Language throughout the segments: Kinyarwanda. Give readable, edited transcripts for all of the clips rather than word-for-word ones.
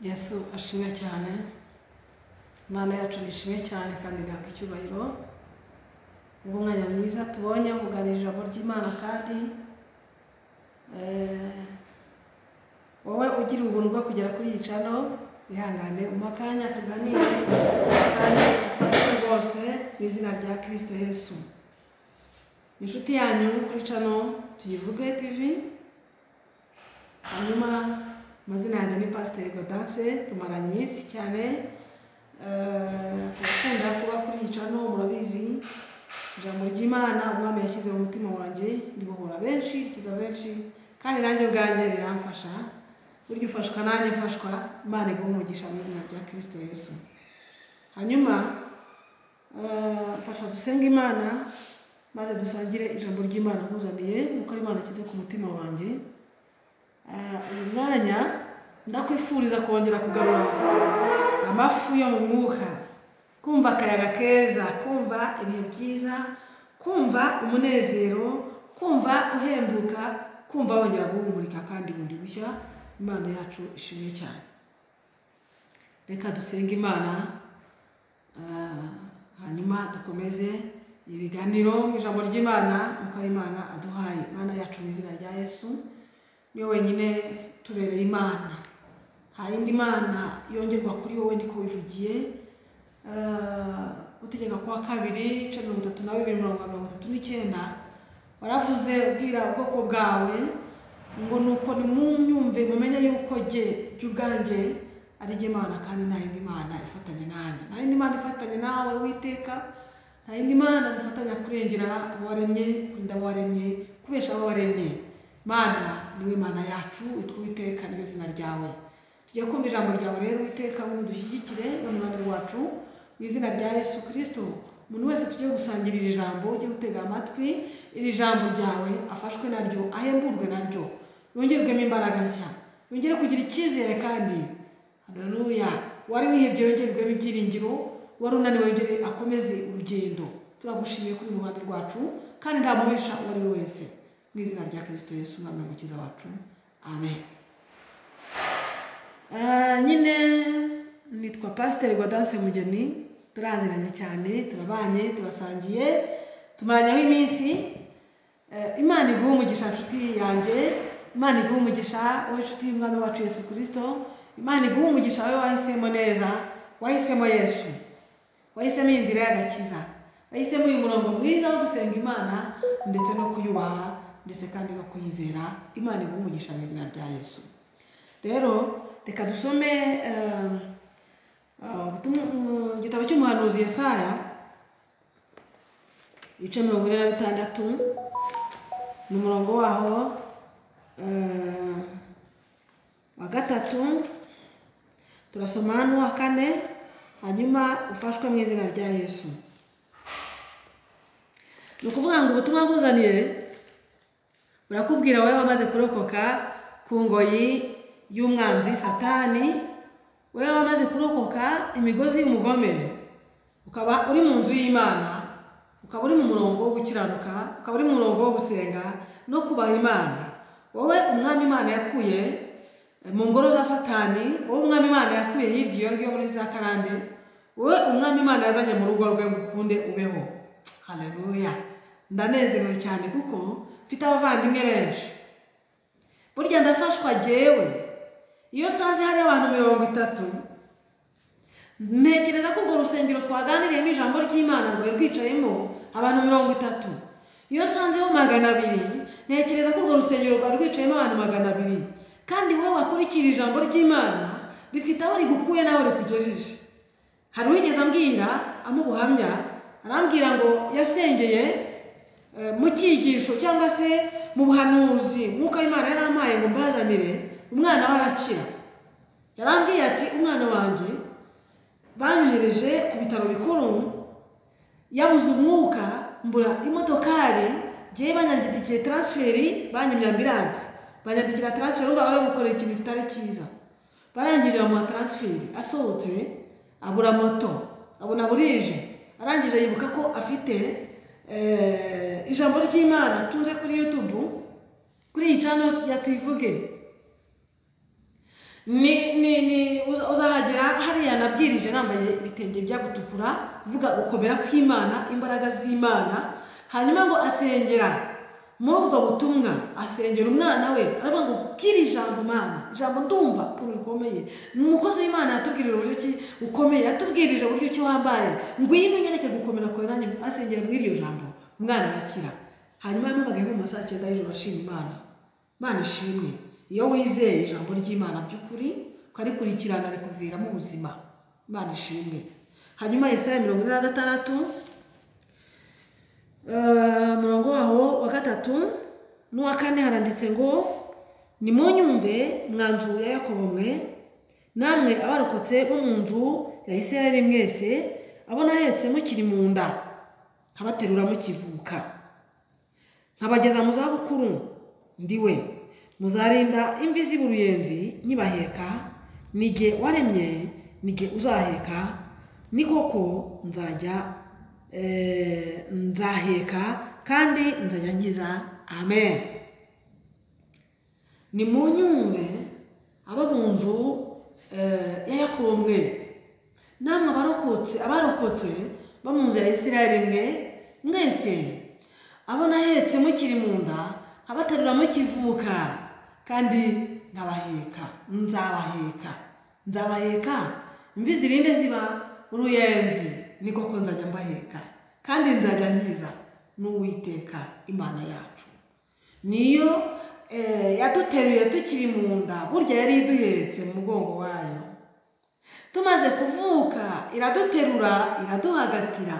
Yesu ashimwe cyane, Imana yacu nishimwe cyane kandi gaka icyubahiro. Umwanya mwiza tubonye kuganira ijambo ry'Imana kandi wowe ugira ubuntu bwo kugera kuri iyi channel bihangane umakanya tuganire kandi ufashwe rwose mu izina rya Kristo Yesu. Inshuti yanyu kuri channel Tuyivuge TV, hanyuma mazina yanjye ni Pastor Gaudence. Tumaranye iminsi cyane turakunda kuba kuri iyi channel, murabizi ijambo ry'Imana umwami yashyize mu mutima wanjye ndibohora benshi, kiza benshi kandi nanjye ubwanjye riramfasha. Buryo ufashwa nanjye mfashwa, Imana iguhe umugisha mu izina rya Kristo Yesu. Hanyuma mfasha dusenga Imana maze dusangire ijambo ry'Imana nkuzaniye uko Imana kize ku mutima wanjye. Uyu mwanya ndakwifuriza kongera kugarura amafu yo mu mwuka, kumva akayaga keza, kumva ibihe byiza, kumva umunezero, kumva uhembuka, kumva wongera guhumurika kandi bundi bushya. Imana yacu ishimwe cyane. Reka dusenga Imana hanyuma dukomeze ibiganiro mu ijambo ry'Imana uko Imana aduhaye. Imana yacu mu izina rya Yesu niyo wenyine tubereye Imana, nta yindi Mana yongerwa kuri wowe, niko wivugiye Gutegeka kwa 2:32-39 waravuze ubwira ubwoko bwawe ngo nuko nimumyumve mumenye yuko jye ubwanjye ari jye Mana kandi nta yindi Mana ifatanye nanjye, nta yindi Mana ifatanye nawe Uwiteka, nta yindi Mana ifatanya kurengera waremye, kurinda waremye, kubesha waremye. Mana niwe Mana yacu, Uwiteka niwe zina ryawe. Tugiye kumva ijambo ryawe rero Uwiteka, ngo dushyigikire n'umwana wacu mu izina rya Yesu Kristo. Umuntu wese tugiye gusangirira ijambo, ugiye gutega amatwi iri jambo ryawe, afashwe naryo, ahemburwe naryo, yongerwemo imbaraga nshya, yongere kugira icyizere kandi haleluya, wari wihebye yongerwemo ibyiringiro, wari unaniwe yongere akomeze urugendo. Turagushimiye kuri ruhande rwacu kandi nta mubisha uwo ari we wese, mu izina rya Kristo Yesu umwami n'umukiza wacu, amen. Nyine nitwa Pastor Gaudence Mugeni, turaziranye cyane, turabanye, turasangiye, tumaranyaho iminsi. Imana iguhe umugisha nshuti yanjye, Imana iguhe umugisha wowe nshuti y'umwami wacu Yesu Kristo, Imana iguhe umugisha wowe wahisemo neza, wahisemo Yesu, wahisemo inzira y'agakiza, wahisemo uyu murongo mwiza wo gusenga Imana ndetse no kuyubaha ndetse kandi no kuyizera. Imana iguhe umugisha mu izina rya Yesu. Rero reka dusome igitabo cy'umuhanuzi Yesaya ibice 46 n'umurongo waho wa 3, turasoma n'uwa 4, hanyuma ufashwe mu izina rya Yesu. Ni ukuvuga ngo ubutumwa nkuzaniye burakubwira wowe wamaze kurokoka ku ngoyi y'umwanzi Satani, wewe wamaze kurokoka imigozi y'umugome, ukaba uri mu nzu y'Imana, ukaba uri mu murongo wo gukiranuka, ukaba uri mu murongo wo gusenga no kubaha Imana. Wowe umwami Imana yakuye mu ngoro za Satani, wowe umwami Imana yakuye hirya iyo muri za karande, wowe umwami Imana yazanye mu rugo rwe ngo ukunde ubeho. Haleluya, ndanezerewe cyane kuko mfite abavandimwe benshi. Burya ndafashwa jewe iyo nsanze hari abantu 30, ntekereza ko urwo rusengero twaganiriyemo ijambo ry'Imana ngo rwicayemo abantu 30. Iyo nsanzeho 200, ntekereza ko urwo rusengero rwicayemo abantu 200. Kandi wowe wakurikira ijambo ry'Imana rifite aho rigukuye nawe rikugejeje. Hari uwigeze ambwira amubuhamya, arambwira ngo yasengeye mu cyigisho cyangwa se mu buhanuzi mwuka Imana yarampaye ngo mbazanire umwana warakira. Yarambwiye ati umwana wanjye banyohereje ku bitaro bikuru, yabuze umwuka, mbura imodokari, giye banyandikiye transferi, banyimye ambulance, banyandikira transferi ngo bari gukorera ikintu kitari cyiza. Barangije mu transferi, asohotse abura moto, abona burije, arangije yibuka ko afite ijambo ry'Imana tunze kuri YouTube, kuri iyi channel ya Tuyivuge. uzahagira hariya nabwirije nambaye ibitenge bya gutukura uvuga gukomera kw'Imana, imbaraga z'Imana. Hanyuma ngo asengera muri ubwo butumwa, asengera umwana we aravuga ngo bwira ijambo Mana, ijambo ndumva ukuntu rikomeye. Umukozi w'Imana yatubwirira uburyo ki ukomeye, yatubwirije uburyo ki wambaye, ngwino unyereke gukomera kwawe nanjye. Asengera muri iryo jambo umwana arakira. Hanyuma yampamagaye mu masaha 9 y'ijoro ashima Imana. Imana ishimwe. Iyo wizeye ijambo ry'Imana by'ukuri ukarikurikirana rikuviramo ubuzima, Imana ishimwe. Hanyuma Yesaya 46 murongo waho wa 3 n'uwa 4 haranditse ngo nimunyumve mwanzu ya Yakobo mwe, namwe abarokotse bo mu nzu ya Isirayeli mwese, abo nahetse mukiri mu nda nkabaterura mukivuka, nkabageza mu zabukuru ndiwe, muzarinda imvi z'uruyenzi nyibaheka, nige waremye nige uzaheka, ni koko nzaheka kandi nzajya nkiza. Amen. Nimunyumve aba mu nzu ya Yakobo mwe, namwe abarokotse bo mu nzu ya Isirayeli mwe mwese, abo nahetse mukiri mu nda abaterura mukivuka, kandi nkabaheka, nzabaheka imvi zirinde ziba uruyenzi, ni koko nzajya mbaheka kandi nzajya nkiza. N'Uwiteka Imana yacu niyo yaduteruye tukiri mu nda, burya yari iduhetse mu mugongo wayo. Tumaze kuvuka iraduterura, iraduhagatira,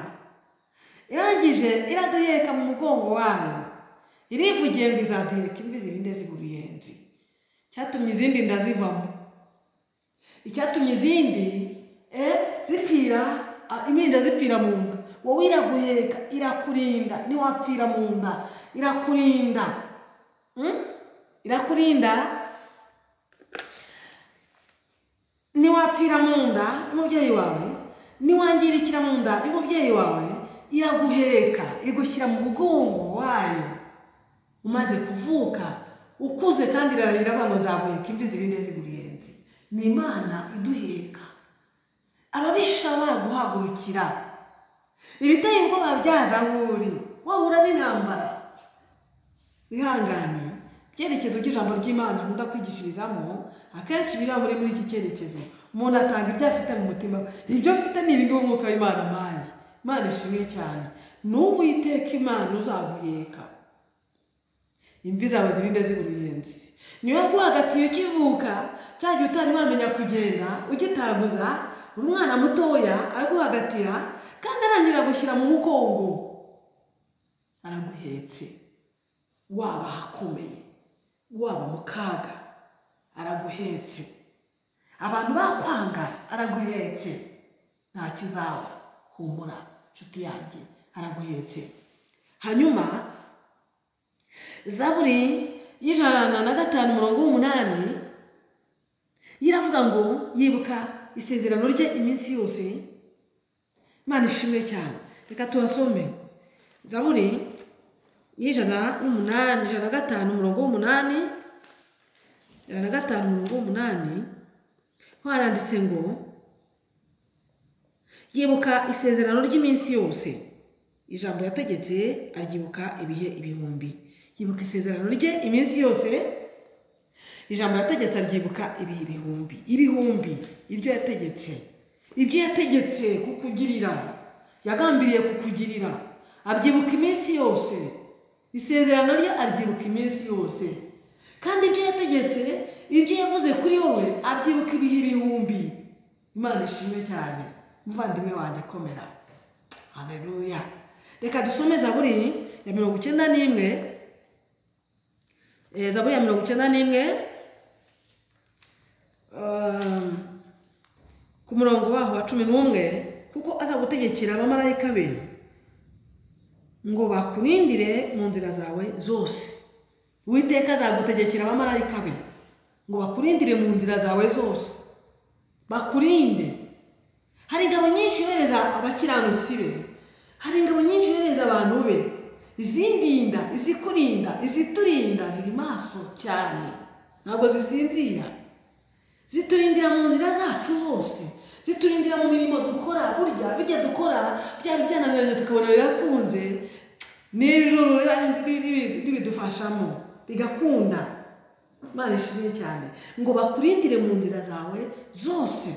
irangije iraduheka mu mugongo wayo, irivugiye ngo izaduheka imvi zirinde ziba uruyenzi. Cyatumye izindi nda zivamo, icyatumye izindi zipfira, iminda zipfira mu nda, wowe iraguheka, irakurinda, niwapfira mu nda irakurinda, niwapfira mu nda y'umubyeyi wawe, niwangirikira mu nda y'umubyeyi wawe, iraguheka, igushyira mu mugongo wayo. Umaze kuvuka ukuze kandi irarahira avuga ngo nzaguheka imvi zirinde ziba uruyenzi. Ni Imana iduheka. Ababisha baguhagurukira, ibiteye ubwoba byaza aho uri, wahura n'intambara, wihangane. Icyerekezo cy'ijambo ry'Imana nkunda kwigishirizamo akenshi birambure muri iki cyerekezo. Umuntu atanga ibyo afite mu mutima, ibyo afite ni ibingibi umwuka w'Imana amaye. Imana ishimwe cyane. N'Uwiteka Imana uzaguheka imvi zawe zirinde ziba uruyenzi. Niwe guhagatiye ukivuka, cyagiye utari wamenya kugenda, ugitanguza umwana mutoya araguhagatira, kandi arangira gushyira mu mugongo, araguhetse. Waba hakomeye, waba mu kaga, araguhetse. Abantu bakwanga, araguhetse. Ntacyo uzaba, humura nshuti yanjye, araguhetse. Hanyuma Zaburi y'105 murongo w'8 iravuga ngo yibuka isezerano rye iminsi yose. Imana ishimwe cyane. Reka tuhasome Zaburi y'105 murongo w'8, 105 murongo w'8 haranditse ngo yibuka isezerano ry'iminsi yose. Ijambo yategetse aryibuka ibihe ibihumbi. Yibuka isezerano rye iminsi yose, ijambo yategetse aryibuka ibihe ibihumbi. Iryo yategetse, ibyo yategetse kukugirira, yagambiriye kukugirira, abyibuka iminsi yose. Isezerano rye aryibuka iminsi yose, kandi ibyo yategetse, ibyo yavuze kuri wowe abyibuka ibihe ibihumbi. Imana ishimwe cyane. Muvandimwe wanjye komera. Haleluya. Reka dusome Zaburi ya 91, Zaburi ya 91 ku murongo waho wa 11, kuko aza gutegekera abamarayika be ngo bakurindire mu nzira zawe zose. Uwiteka azagutegekera abamarayika be ngo bakurindire mu nzira zawe zose, bakurinde. Hari ingabo nyinshi yohereza abakiranutsi be, hari ingabo nyinshi yohereza abantu be, izindinda, izikurinda, iziturinda, ziri maso cyane, ntabwo zisinzira. ziturindira mu nzira zacu zose, ziturindira mu mirimo dukora. Burya bijya dukora byari byananiranye tukabona birakunze, n'ijoro ribidufashamo bigakunda. Imana ishimwe cyane. Ngo bakurindire mu nzira zawe zose,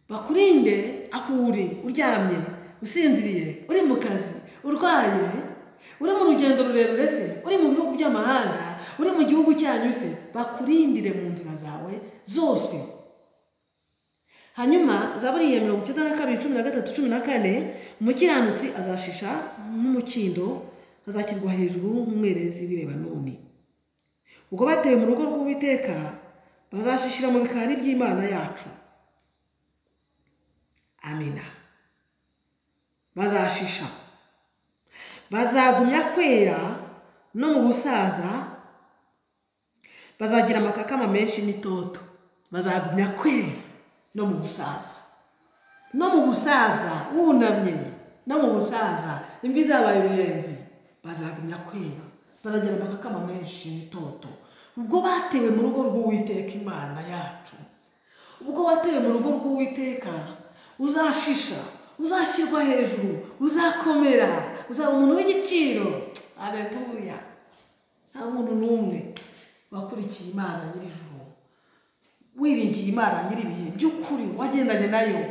bakurinde aho uri, uryamye, usinziriye, uri mu kazi, urwaye, uri mu rugendo rurerure se, uri mu bihugu by'amahanga, uri mu gihugu cyanyu se, bakurindire mu nzira zawe zose. Hanyuma Zaburi ya 92:13-14, umukiranutsi azashisha nk'umukindo, azashyirwa hejuru nk'umwerezi w'Ilebanoni. Ubwo batewe mu rugo rw'Uwiteka bazashishira mu bikari by'Imana yacu. Amina. Bazashisha, bazagumya kwera no mu busaza, bazagira amakakama menshi n'itoto. Bazagumya kwera no mu busaza, no mu busaza wunamye, no mu busaza imvi zabaye ibirenzi, bazagumya kwera, bazagira amakakama menshi n'itoto. Ubwo batewe mu rugo rw'Uwiteka Imana yacu, ubwo watewe mu rugo rw'Uwiteka, uzashisha, uzashyirwa hejuru, uzakomera, uzaba umuntu w'igiciro. Haleluya. Nta muntu n'umwe wakurikiye Imana nyir'ijuru, wiringiye Imana nyir'ibihe by'ukuri, wagendanye nayo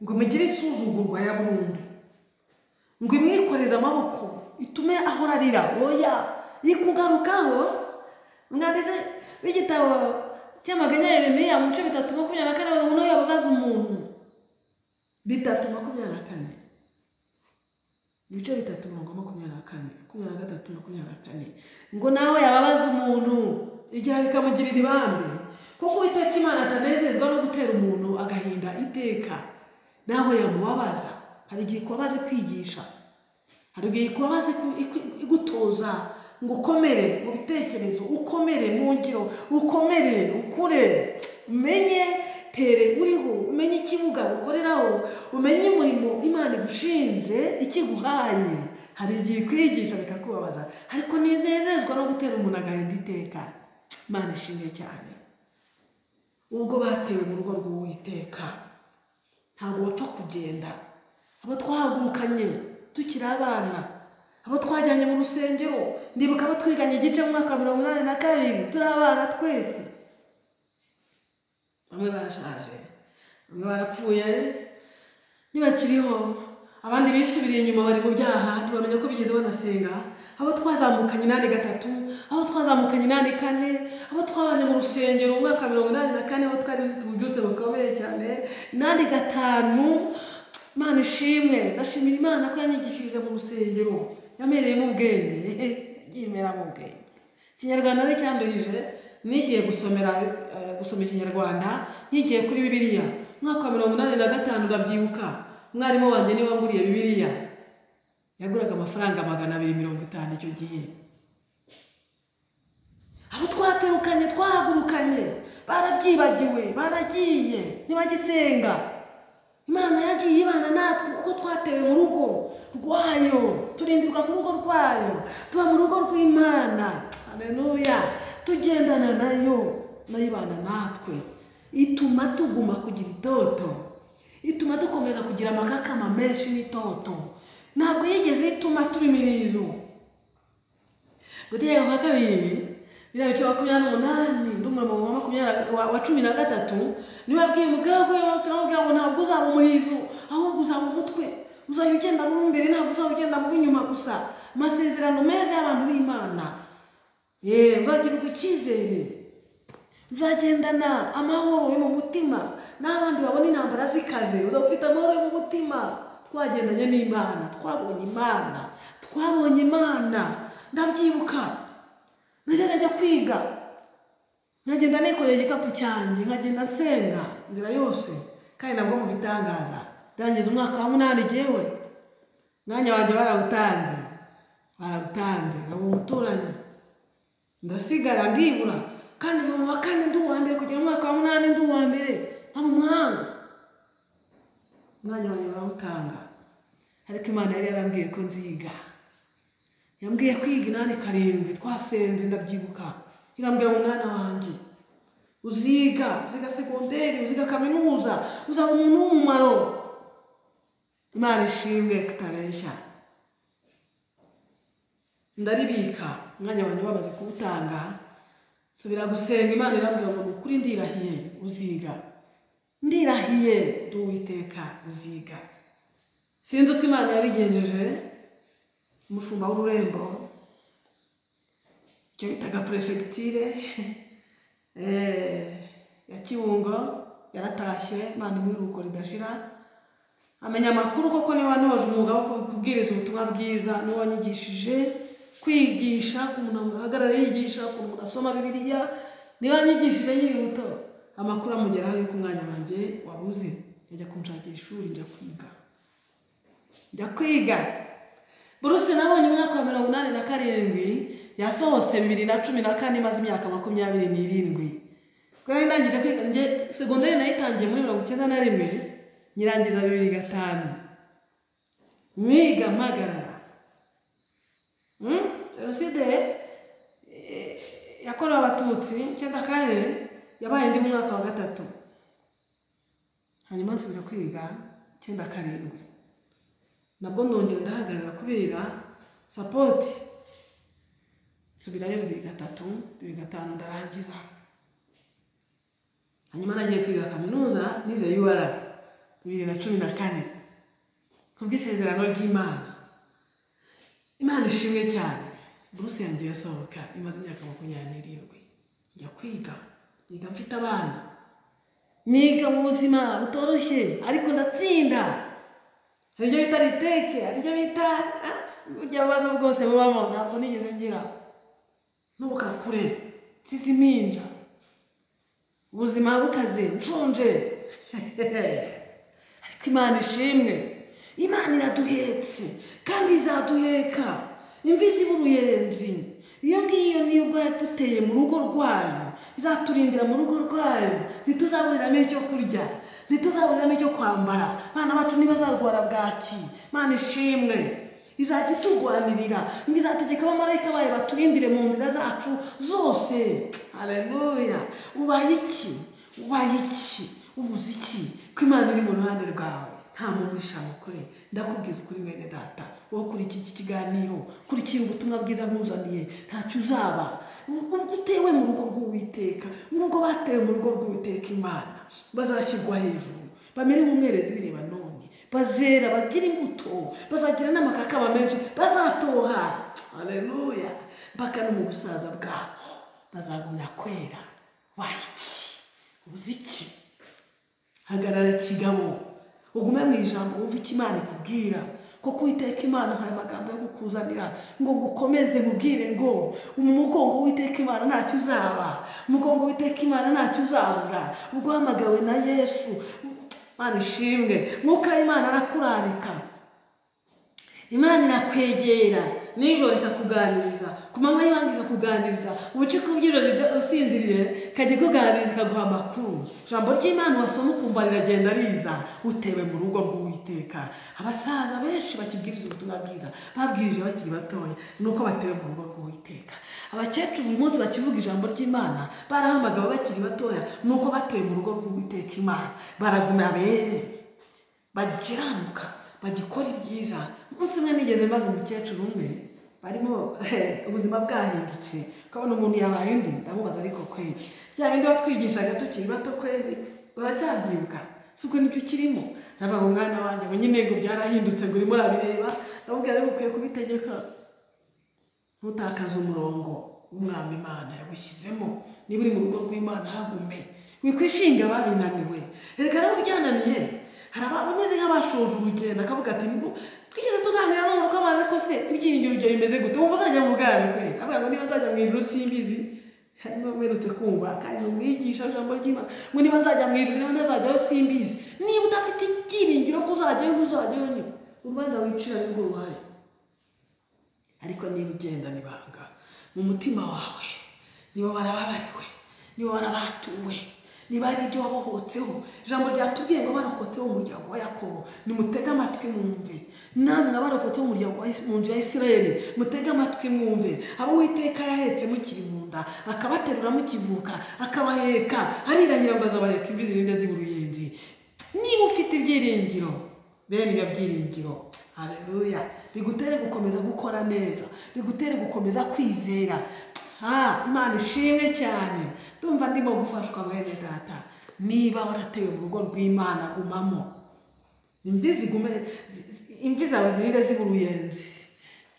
ngo mugire isuzugurwa ya burundu, ngo imwikoreze amaboko itume ahora arira. Oya, ikugarukaho. Mwanditse w'igitabo cy'amaganya ya Yeremiya mu bice 3:24, ngo nawe yababaza umuntu. 3:24, ibice 3:24, ngo nawe yababaza umuntu igihe bikamugirira ibambe, kuko Uwiteka Imana atanezezwa no gutera umuntu agahinda iteka. Nawe yamubabaza. Hari igihe kubabaza kwigisha, hari igihe kubabaza igutoza ngo ukomere mu bitekerezo, ukomere mu ngiro, ukomere, ukure, umenye tere uriho, umenye ikibuga ukoreraho, umenye umurimo Imana igushinze ikiguhaye. Hari igihe kwigisha bikakubabaza, ariko ninezezwa no gutera umuntu agahinda iteka. Imana ishimwe cyane. Ubwo batewe mu rugo rw'Uwiteka ntabwo bapfa kugenda. Abo twahagurukanye tukiri abana, abo twajyanye mu rusengero, ndibuka abo twiganye igice mu mwaka wa 82, turi abana twese. Bamwe barashaje, bamwe barapfuye ntibakiriho, abandi bisubiriye inyuma bari mu byaha, ntibamenya ko bigeze banasenga. Abo twazamukanye 8-3, abo twazamukanye 8-4, abo twabanye mu rusengero mu mwaka wa 84, abo twari dufite ububyutse bukomeye cyane 8-5. Imana ishimwe. Ndashimira Imana ko yanyigishije mu rusengero, yamereye mu bwenge, yimera mu bwenge. Ikinyarwanda ari cyambirije, nigiye gusoma Ikinyarwanda, nkigiye kuri Bibiliya. Mwaka wa 85 ndabyibuka, mwarimu wanjye niwe wanguriye Bibiliya. Yaguraga amafaranga 250 icyo gihe. Abo twaterukanye, twahagurukanye, barabyibagiwe, baragiye, ntibagisenga. Imana yagiye ibana natwe kuko twatewe mu rugo rwayo, turindirwa mu rugo rwayo, tuba mu rugo rw'Imana. Haleluya. Tugendana nayo, nayo ibana natwe, ituma tuguma kugira itoto, ituma dukomeza kugira amakakama menshi n'itoto. Ntabwo yigeze ituma tuba imirizo. Gutegeka kwa kabiri, biriya bice 28, ndumurimo wa 13, niwe abwiye umugaragu we wose, aramubwira ngo ntabwo uzaba umurizo, ahubwo uzaba umutwe, uzajya ugenda mu imbere, ntabwo uzajya ugenda mu inyuma gusa. Amasezerano meza y'abantu b'Imana. Uzagirwa icyizere, uzagendana amahoro yo mu mutima, n'abandi babona intambara zikaze, uzaba ufite amahoro yo mu mutima. Twagendanye n'Imana, twabonye Imana, twabonye Imana. Ndabyibuka najyaga njya kwiga, nkagenda nikoreye igikapu cyanjye, nkagenda nsenga inzira yose, kandi nabwo mu bitangaza. Ndangiza umwaka wa 8 jewe, mwanya wanjye barawutanze, abo umuturanyi, ndasigara ndibura, kandi mu wa 4 ndi uwa mbere, kugera umwaka wa 8 ndi uwa mbere. Nta muhanga, mwanya wanjye barawutanga. Ariko Imana yari yarambwiye ko nziga, yambwiye kwiga 8 karindwi, twasenze ndabyibuka. Irambwira mu mwana wanjye, uziga segonderi, uziga kaminuza, uzaba umuntu w'umumaro. Imana ishimwe kutabeshya. Ndaribika umwanya wanjye wamaze kuwutanga, subira gusenga. Imana irambwira ngo ukuri ndirahiye uziga, ndirahiye Uwiteka uziga. Sinzi uko Imana yabigenjeje. Umushumba w'ururembo, icyo bitaga prefecture ya Kibungo, yaratashye. Imana imwiruko ridashira, amenya amakuru koko niwe wanoje umwuga wo kubwiriza ubutumwa bwiza, niwe wanyigishije kwigisha, ku muntu ahagarara yigisha, ku muntu asoma Bibiliya, niwe wanyigishije nkiri muto. Amakuru amugeraho yuko umwanya wanjye wabuze, yajya kunshakira ishuri njya kwiga. Buruse nabonye umwaka wa 87 yasohotse 2014, maze imyaka 27. Kwa hiyo ndangije kwiga nje segonderi nayitangiye muri 91, nyirangiza 2005. Niga mpagarara. Jenoside yakorewe Abatutsi 94 yabaye ndi mu mwaka wa 3. Hanyuma nsubira kwiga 97. Nabwo ndongera ndahagarara kubera support. Subirayo 2005 ndarangiza. Hanyuma nagiye kwiga kaminuza nize UR 2014 kubw'isezerano ry'Imana. Imana ishimwe cyane. Buruse yanjye yasohoka imaze imyaka 27. Njya kwiga, niga mfite abana, niga mu buzima butoroshye, ariko ndatsinda. Haribyo bita riteke, haribyo bita burya bazo bwose bubamo, ntabwo nigeze ngira n'ubukakure, nsiziminja, ubuzima bukaze, nshonje. Ariko Imana ishimwe. Imana iraduhetse kandi izaduheka. Imvi z'uruyenzi, iyo ngiyo niyo ubwo yatuteye mu rugo rwayo, izaturindira mu rugo rwayo. Ntituzaburiramo icyo kurya, ntituzaburiramo icyo kwambara, abana bacu ntibazarwara bwaki. Imana ishimwe. Izajya itugwanirira, izategeka abamarayika bayo baturindire mu nzira zacu zose. Haleluya. Ubaye iki? Ubuze iki? Ko Imana iri mu ruhande rwawe, nta mubisha mukore. Ndakubwiza kuri mwene data, wowe kuri iki kiganiro, kurikira ubutumwa bwiza nkuzaniye, ntacyo uzaba. Utewe mu rugo rw'Uwiteka, nubwo batewe mu rugo rw'Uwiteka Imana, bazashyirwa hejuru, bamere nk'umwerezi bireba none, bazera, bagira imbuto, bazagira n'amakakama menshi, bazatoha. Haleluya. Mpaka no mu busaza bwabo bazagumya kwera. Wahiki? Ubuze iki? Hagarara kigabo, ugume mu ijambo, wumva icyo Imana ikubwira. Kuko Uwiteka Imana nta magambo yo kukuzanira ngo ngukomeze nkubwire ngo umugongo w'Uwiteka Imana ntacyo uzaba, umugongo w'Uwiteka Imana ntacyo uzabura. Ubwo hamagawe na Yesu. Imana ishimwe. Mwuka w'Imana arakurarika, Imana irakwegera, nijoro ikakuganiriza, ku manywa y'ibanga ikakuganiriza, ubuciko bw'ijoro usinziriye kajya kuganiriza ikaguha amakuru. Ijambo ry'Imana wasoma ukumva riragenda riza, utewe mu rugo rw'Uwiteka. Abasaza benshi bakibwiriza ubutumwa bwiza babwirije bakiri batoya, nuko batewe mu rugo rw'Uwiteka. Abakecuru uyu munsi bakivuga ijambo ry'Imana barahamagawe bakiri batoya, nuko batewe mu rugo rw'Uwiteka Imana. Baraguma bere, bagikiranuka, bagikora ibyiza. Umunsi umwe nigeze maze umukecuru umwe, barimo ubuzima bwahindutse, ukabona umuntu yabaye undi. Ndamubaza ariko kweli bya bindi watwigishaga tukiri bato kweli uracyabyibuka? Suko nicyo kirimo? Ndavuga ngo mwana wanjye ngo nyine ngo byarahindutse, ngo urimo urabireba. Ndamubwira rero ukwiye kubitegeka, ntutakaze umurongo w'Umwami Imana yagushyizemo. Niba uri mu rugo rw'Imana hagume, wikwishinga babinaniwe. Erega rero byananiye, hari abameze nk'abashoje urugendo, akavuga ati twigeze tuganira n'umuntu amaze ko se ibyiringiro byawe bimeze gute, wumva uzajya mu bwami kweli? Avuga ngo niba nzajya mu ijuru simbizi. Harimo mwerutse kumva kandi umwigisha ijambo ry'Imana ngo niba nzajya mu ijuru, niba ntazajyayo simbizi. Niba udafite ibyiringiro ko uzajyayo, ntuzajyayo, ni urubanza wicira nirwo ruhari. Ariko niba ugendana ibanga mu mutima wawe, niba warababariwe, niba warabatuwe, niba ari ibyo wabohotseho. Ijambo ryatubwiye ngo barokotseho umuryango wa Yakobo, nimutege amatwi mwumve. Namwe abarokotseho umuryango wa mu nzu ya Isirayeli, mutege amatwi mwumve. Abo Uwiteka yahetse mukiri mu nda, akabaterura mukivuka, akabaheka, arirahira ngo azabaheka imvi zirinde z'uruyenzi. Niba ufite ibyiringiro, bene ibyo byiringiro, haleluya, bigutere gukomeza gukora neza, bigutere gukomeza kwizera. Imana ishimwe cyane. Ndumva ndimo gufashwa mwene data. Niba waratewe mu rugo rw'Imana, gumamo. Imvi zawe zirinde z'uruyenzi.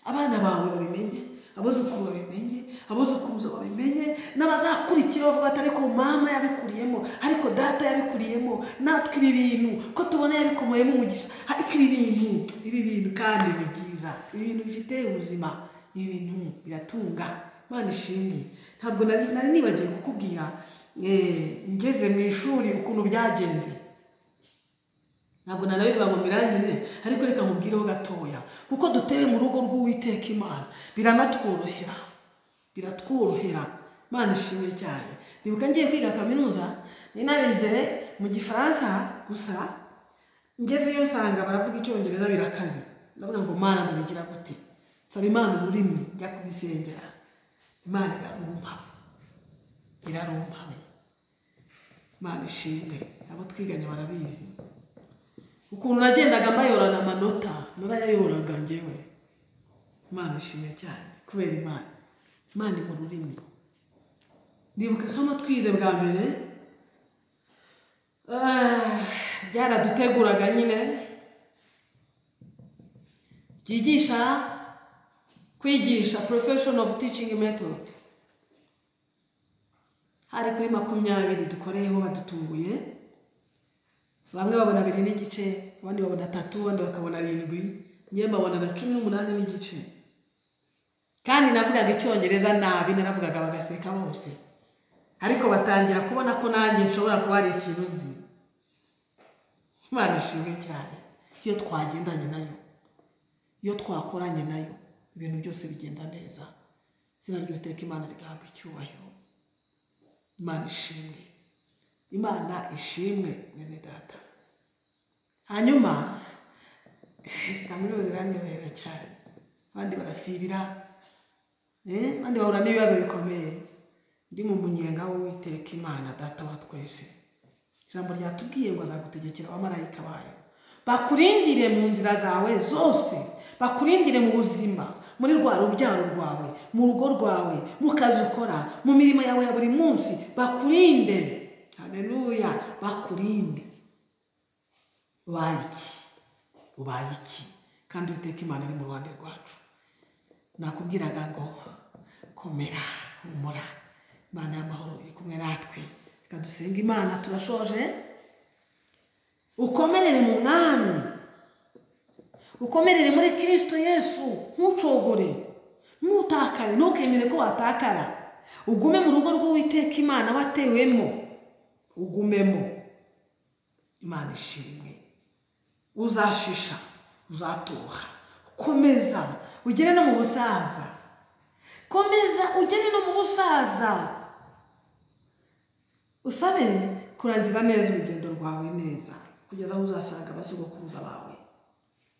Abana bawe babimenye, abuzukuru babimenye, abuzukuruza babimenye, n'abazakurikira bavuga ati ariko mama yabikuriyemo, ariko data yabikuriyemo, natwe ibi bintu ko tubona yabikomoyemo umugisha. Ariko ibi bintu kandi ni byiza, ibi bintu bifite ubuzima, ibi bintu biratunga. Mana ishimwe. Ntabwo nari nibagiye kukubwira ngeze mu ishuri ukuntu byagenze. Ntabwo nanabivuga ngo mirangire, ariko reka mubwireho gatoya. Kuko dutewe mu rugo rw'Uwiteka Imana, biranatworohera. Mana ishimwe cyane. Nibuka ngiye kwiga kaminuza, ninabize mu Gifaransa gusa, ngezeyo nsanga baravuga Icyongereza birakaze. Ndavuga ngo Mana ndabigira gute? Nsaba Imana ururimi njya kubisengera. Imana irarumpa. Mana ishimwe. Abo twiganye barabizi. Ukuntu nagendaga mbayorana amanota, narayayoraga njyewe. Imana ishimwe cyane kubera Imana mu rurimi. Ndibuka isomo twize bwa mbere, byaraduteguraga nyine kwigisha profession of teaching method. Hari kuri 20 dukoreyeho badutunguye. Bamwe babona 2 n'igice, abandi babona 3, abandi bakabona 7, njye mbabona na 18 n'igice. Kandi navugaga Icyongereza nabi, naravugaga bagaseka bose. Ariko batangira kubona ko nanjye nshobora kuba ari ikintu nzi. Imana ishimwe cyane. Iyo twagendanye nayo, iyo twakoranye nayo, ibintu byose bigenda neza. Izina ry'Uwiteka Imana rigahabwa icyubahiro. Imana ishimwe. Imana ishimwe mwene data. Hanyuma kaminuza iranyorohera cyane. Abandi barasibira, abandi bahura n'ibibazo bikomeye. Ndi mu munyenga w'Uwiteka Imana data wa twese. Ijambo ryatubwiye ngo azagutegekera abamarayika bayo, bakurindire mu nzira zawe zose, bakurindire mu buzima, muri rwa rubyaro rwawe, mu rugo rwawe, mu kazi ukora, mu mirimo yawe ya buri munsi, bakurinde. Haleluya, bakurinde. Ubaye iki? Kandi Uwiteka Imana ari mu ruhande rwacu. Nakubwiraga ngo komera, humura, Imana y'amahoro iri kumwe natwe. Reka dusenga Imana turashoje. Ukomerere mu Mwami, ukomerere muri Kristo Yesu, ntucogore, ntutakare, ntukemere ko watakara. Ugume mu rugo rw'Uwiteka Imana watewemo, ugumemo. Imana ishimwe. Uzashisha, uzatuha. Komeza ugere no mu busaza. Komeza ugere no mu busaza. Usabe kurangiza neza urugendo rwawe neza, kugeza aho uzasanga abasogokuruza bawe.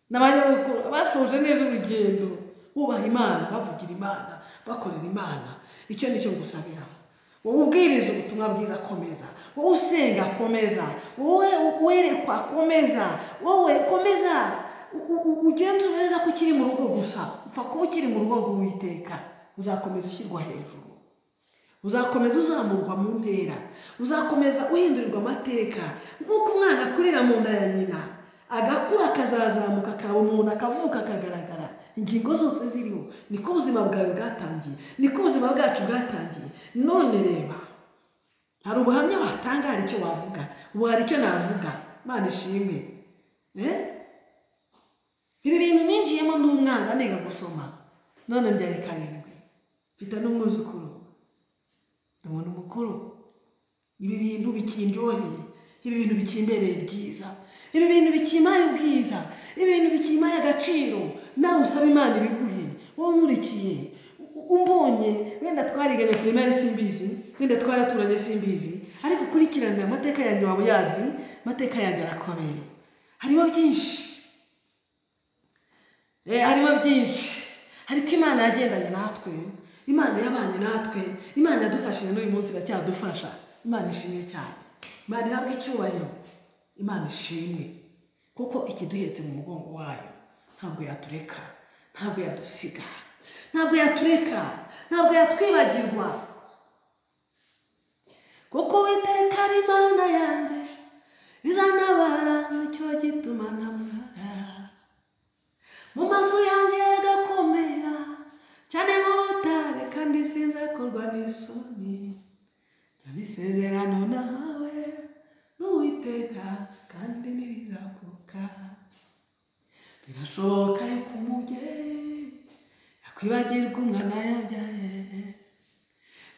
N'abanyabukuru bashoje neza urugendo, bubaha Imana, bavugira Imana, bakorera Imana. Icyo nicyo ngusabira. Wowe ubwiriza ubutumwa bwiza, komeza. Wowe usenga, komeza. Wowe werekwa, komeza. Wowe komeza. Ugenzura neza ko ukiri mu rugo gusa. Upfa kuba ukiri mu rugo rw'Uwiteka, uzakomeza ushyirwa hejuru. Uzakomeza uzamurwa mu ntera. Uzakomeza uhindurirwa amateka. Nk'uko umwana akurira mu nda ya nyina, agakura akazazamuka, akaba umuntu, akavuka akagaragara, ingingo zose ziriho. Niko ubuzima bwawe bwatangiye, niko ubuzima bwacu bwatangiye. None reba, hari ubuhamya watanga, hari icyo wavuga, ubu hari icyo navuga. Imana ishimwe. Ibi bintu ninjiyemo n'umwana niga gusoma, none mbyaye 7, mfite n'umwuzukuru, ndabona umukuru. Ibi bintu bikindyoheye, ibi bintu bikimbereye byiza, ibi bintu bikimaye ubwiza, ibi bintu bikimaye agaciro. Nawe usaba Imana ibiguhe. Wowe nkurikiye, umbonye, wenda twariganye primaire simbizi, wenda twaraturanye simbizi, ariko ukurikirana amateka yanjye waba uyazi, amateka yanjye arakomeye, harimo byinshi, harimo byinshi, ariko Imana yagendanye natwe, Imana yabanye natwe, Imana yadufashije n'uyu munsi iracyadufasha. Imana ishimwe cyane, Imana ihabwe icyubahiro, Imana ishimwe, kuko ikiduhetse mu mugongo wayo ntabwo yatureka, ntabwo yadusiga, ntabwo yatureka, ntabwo yatwibagirwa, kuko Uwiteka ari Imana yanjye izantabara, nicyo gituma ntamwara. Mu maso yanjye agakomera cyane nk'urutare, kandi sinzakorwa n'isoni, cyane isezerano nawe n'Uwiteka kandi ntirizakuka. Birashoboka yuko umubyeyi yakwibagirwa umwana yabyaye,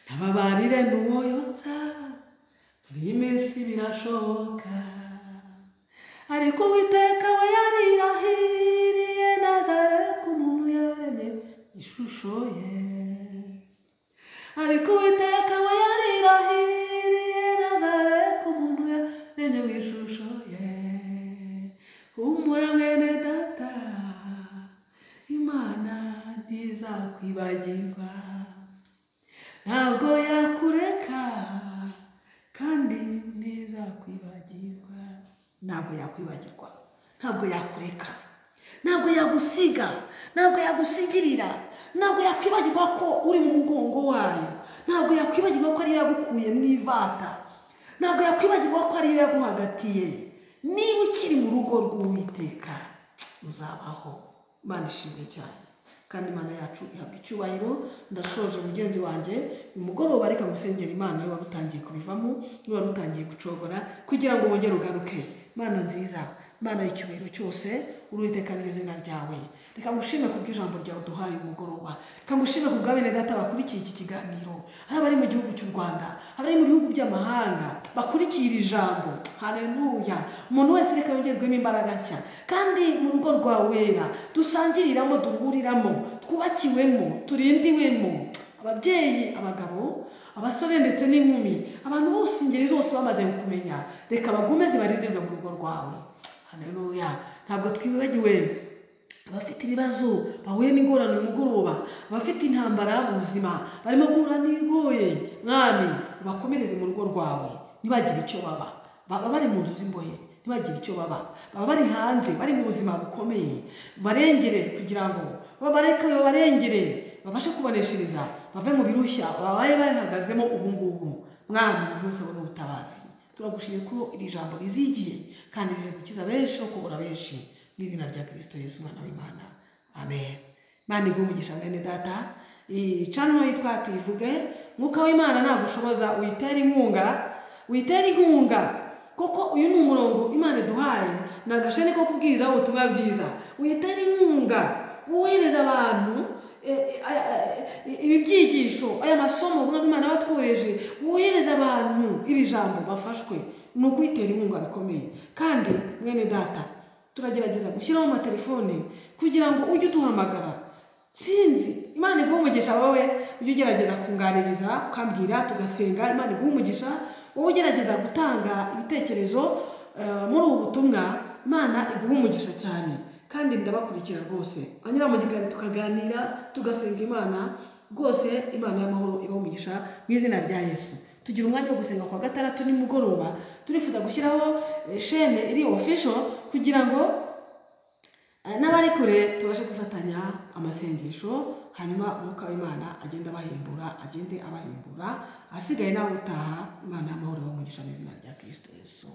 ntababarire n'uwo yonsa, muri iyi minsi birashoboka, ariko Uwiteka we yarirahiriye Nazareti umuntu yaremye ishusho ye, ariko Uwiteka we yarirahiriye Nazareti umuntu yaremye ishusho ye. Humura mwene data, Imana ntizakwibagirwa, ntabwo yakureka kandi ntizakwibagirwa, ntabwo yakwibagirwa, ntabwo yakureka, ntabwo yagusiga, ntabwo yagusigirira, ntabwo yakwibagirwa ko uri mu mugongo wayo, ntabwo yakwibagirwa ko ari yagukuye mu ivata, ntabwo yakwibagirwa ko ari yaguhagatiye. Niba ukiri mu rugo rw'Uwiteka uzabaho. Imana ishimwe cyane, kandi Imana yacu ihabwa icyubahiro. Ndashoje mugenzi wanjye uyu mugoroba, reka ngusengera Imana yo warutangiye kubivamo, yo warutangiye gucogora, kugira ngo wongere ugaruke. Mana nziza, Mana y'icyubahiro cyose, Uwiteka n'iryo zina ryawe. Reka ngushime kubw'ijambo ryawe duhaye umugoroba, reka ngushime kubwa bene data bakurikiye iki kiganiro, hari abari mu gihugu cy'u Rwanda, abari mu bihugu by'amahanga bakurikiye iri jambo. Haleluya. Umuntu wese reka yongerwemo imbaraga nshya, kandi mu rugo rwawe wera dusangiriramo, duhuriramo, twubakiwemo, turindiwemo, ababyeyi, abagabo, abasore ndetse n'inkumi, abantu bose ingeri zose bamaze kumenya, reka bagomeze barindirwe mu rugo rwawe. Haleluya. Ntabwo twibagiwe abafite ibibazo, bahuye n'ingorane uyu mugoroba, abafite intambara y'ubuzima, barimo guhura n'ibigoye, Mwami bakomereze mu rugo rwawe, ntibagire icyo baba bari mu nzu z'imbohe, ntibagire icyo baba bari hanze, bari mu buzima bukomeye, barengere kugira ngo babarekayo, barengere babashe kuboneshereza, bave mu birushya babaye bahagazemo ubu ngubu. Mwami umuntu wese abone ubutabazi. Turagushimiye ko iri jambo rizigiye kandi rije gukiza benshi no kubura benshi, mu izina rya Kristo Yesu umwana w'Imana, amen. Imana iguhe umugisha mwene data. Channel yitwa Tuyivuge. Mwuka w'Imana nagushoboza uyitera inkunga, kuko uyu ni umurongo Imana duhaye, nagashane ko kubwiriza ubutumwa bwiza. Uyitera inkunga, wohereza abantu ibi byigisho, aya masomo Umwami Imana batwohereje, wohereza abantu iri jambo bafashwe, ni ukwitera inkunga bikomeye. Kandi mwene data, turagerageza gushyiraho amatelefone kugira ngo ujye uduhamagara. Sinzi, Imana iguhe umugisha wowe ujye ugerageza kunganiriza, ukambwira tugasenga. Imana iguhe umugisha wowe ugerageza gutanga ibitekerezo muri ubu butumwa. Imana iguhe umugisha cyane, kandi ndabakurikira rwose, anyura mu gikari tukaganira, tugasenga Imana rwose. Imana y'amahoro ibahe umugisha mu izina rya Yesu. Tugira umwanya wo gusenga kwa gatandatu nimugoroba, turifuza gushyiraho chaîne iri official kugira ngo n'abari kure tubashe gufatanya amasengesho, hanyuma Umwuka w'Imana agenda abahimbura, asigaye nawe utaha. Imana y'amahoro ibahe umugisha mu izina rya Kristo Yesu.